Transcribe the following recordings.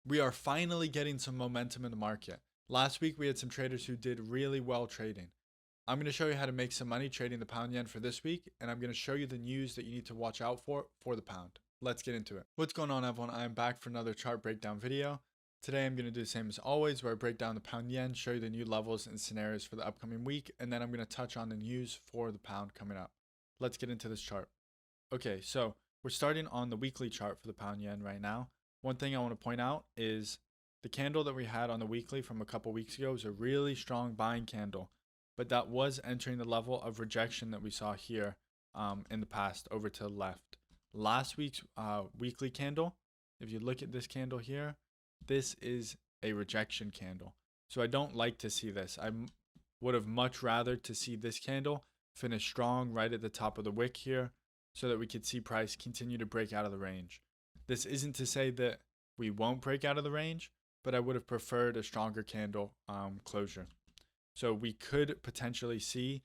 We are finally getting some momentum in the market. Last week we had some traders who did really well trading. I'm going to show you how to make some money trading the pound yen for this week, and I'm going to show you the news that you need to watch out for the pound. Let's get into it. What's going on, everyone? I am back for another chart breakdown video. Today I'm going to do the same as always, where I break down the pound yen, show you the new levels and scenarios for the upcoming week, and then I'm going to touch on the news for the pound coming up. Let's get into this chart. Okay, so we're starting on the weekly chart for the pound yen right now. One thing I want to point out is the candle that we had on the weekly from a couple weeks ago is a really strong buying candle, but that was entering the level of rejection that we saw here in the past over to the left. Last week's weekly candle, if you look at this candle here, this is a rejection candle. So I don't like to see this. I would have much rather to see this candle finish strong right at the top of the wick here so that we could see price continue to break out of the range. This isn't to say that we won't break out of the range, but I would have preferred a stronger candle closure. So we could potentially see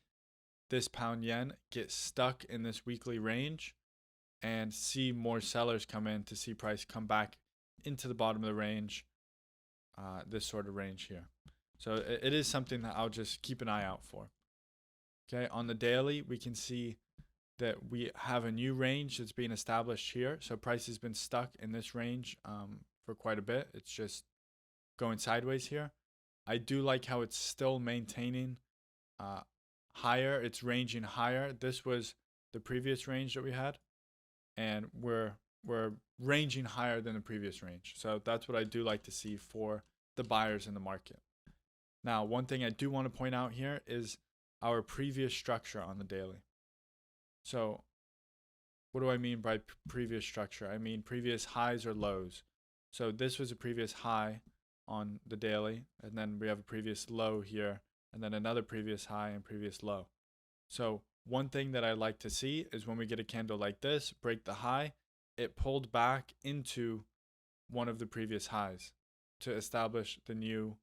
this pound yen get stuck in this weekly range and see more sellers come in to see price come back into the bottom of the range, this sort of range here. So it is something that I'll just keep an eye out for. Okay, on the daily, we can see that we have a new range that's being established here. So price has been stuck in this range for quite a bit. It's just going sideways here. I do like how it's still maintaining higher. It's ranging higher. This was the previous range that we had, and we're ranging higher than the previous range. So that's what I do like to see for the buyers in the market. Now, one thing I do want to point out here is our previous structure on the daily. So what do I mean by previous structure? I mean previous highs or lows. So this was a previous high on the daily, and then we have a previous low here, and then another previous high and previous low. So one thing that I like to see is when we get a candle like this, break the high, it pulled back into one of the previous highs to establish the new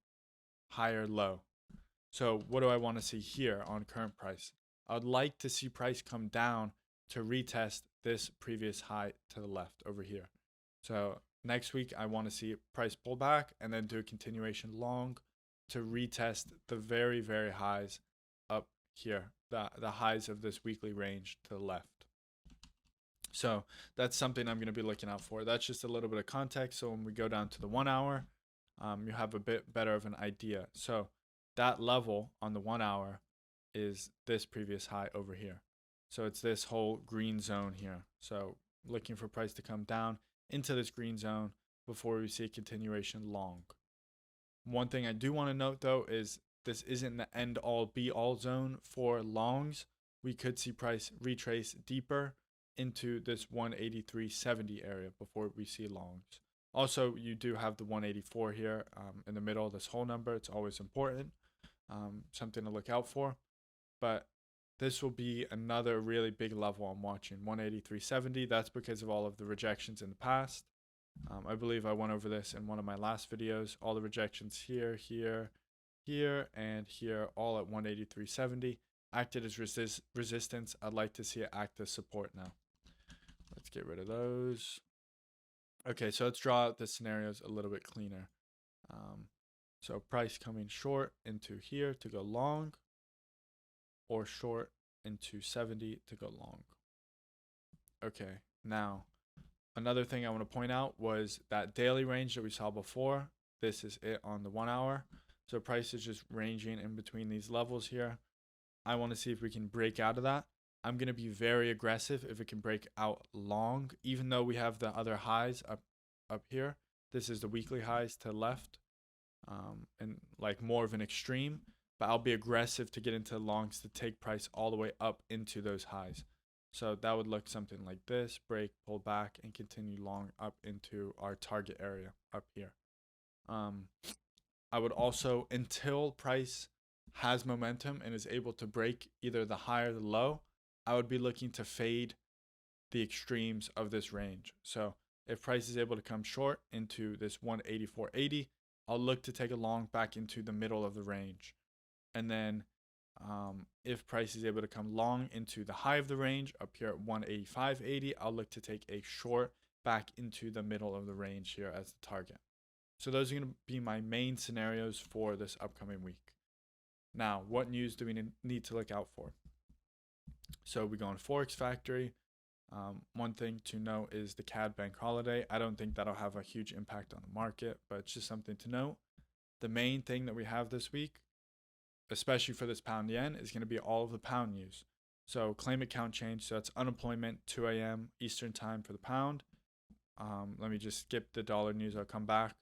higher low. So what do I want to see here on current price? I'd like to see price come down to retest this previous high to the left over here. So next week, I want to see price pull back and then do a continuation long to retest the very, very highs up here, the highs of this weekly range to the left. So that's something I'm going to be looking out for. That's just a little bit of context. So when we go down to the 1 hour, you have a bit better of an idea. So that level on the 1 hour is this previous high over here. So it's this whole green zone here. So looking for price to come down into this green zone before we see a continuation long. One thing I do want to note though is this isn't the end all be all zone for longs. We could see price retrace deeper into this 183.70 area before we see longs. Also, you do have the 184 here in the middle of this whole number. It's always important, something to look out for. But this will be another really big level I'm watching, 183.70. That's because of all of the rejections in the past. I believe I went over this in one of my last videos. All the rejections here, here, here, and here, all at 183.70. Acted as resistance. I'd like to see it act as support now. Let's get rid of those. Okay, so let's draw out the scenarios a little bit cleaner. So price coming short into here to go long, or short into 70 to go long. Okay, now another thing I want to point out was that daily range that we saw before. This is it on the 1 hour. So price is just ranging in between these levels here. I want to see if we can break out of that. I'm going to be very aggressive if it can break out long, even though we have the other highs up here. This is the weekly highs to the left, and like more of an extreme. But I'll be aggressive to get into longs to take price all the way up into those highs. So that would look something like this: break, pull back, and continue long up into our target area up here. I would also, until price has momentum and is able to break either the high or the low, I would be looking to fade the extremes of this range. So if price is able to come short into this 184.80, I'll look to take a long back into the middle of the range. And then if price is able to come long into the high of the range up here at 185.80, I'll look to take a short back into the middle of the range here as the target. So those are going to be my main scenarios for this upcoming week. Now, what news do we need to look out for? So we go on Forex Factory. One thing to note is the CAD bank holiday. I don't think that'll have a huge impact on the market, but it's just something to note. The main thing that we have this week, especially for this pound yen, is going to be all of the pound news. So claim account change. So that's unemployment, 2 a.m. Eastern time for the pound. Let me just skip the dollar news. I'll come back.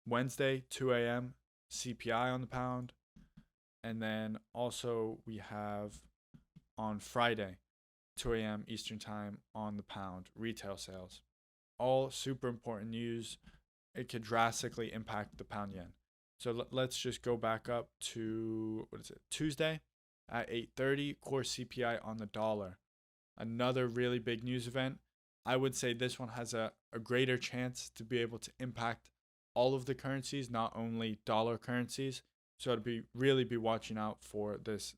Wednesday, 2 a.m. CPI on the pound. And then also we have on Friday, 2 a.m. Eastern time on the pound, retail sales. All super important news. It could drastically impact the pound yen. So let's just go back up to, Tuesday at 8:30, core CPI on the dollar. Another really big news event. I would say this one has a greater chance to be able to impact all of the currencies, not only dollar currencies. So I'd really be watching out for this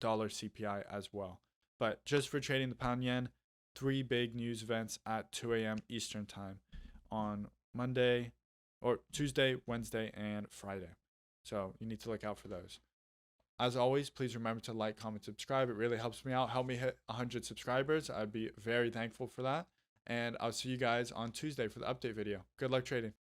dollar CPI as well. But just for trading the pound yen, 3 big news events at 2 a.m. Eastern time on Monday or Tuesday, Wednesday, and Friday. So you need to look out for those. As always, please remember to like, comment, subscribe. It really helps me out. Help me hit 100 subscribers. I'd be very thankful for that. And I'll see you guys on Tuesday for the update video. Good luck trading.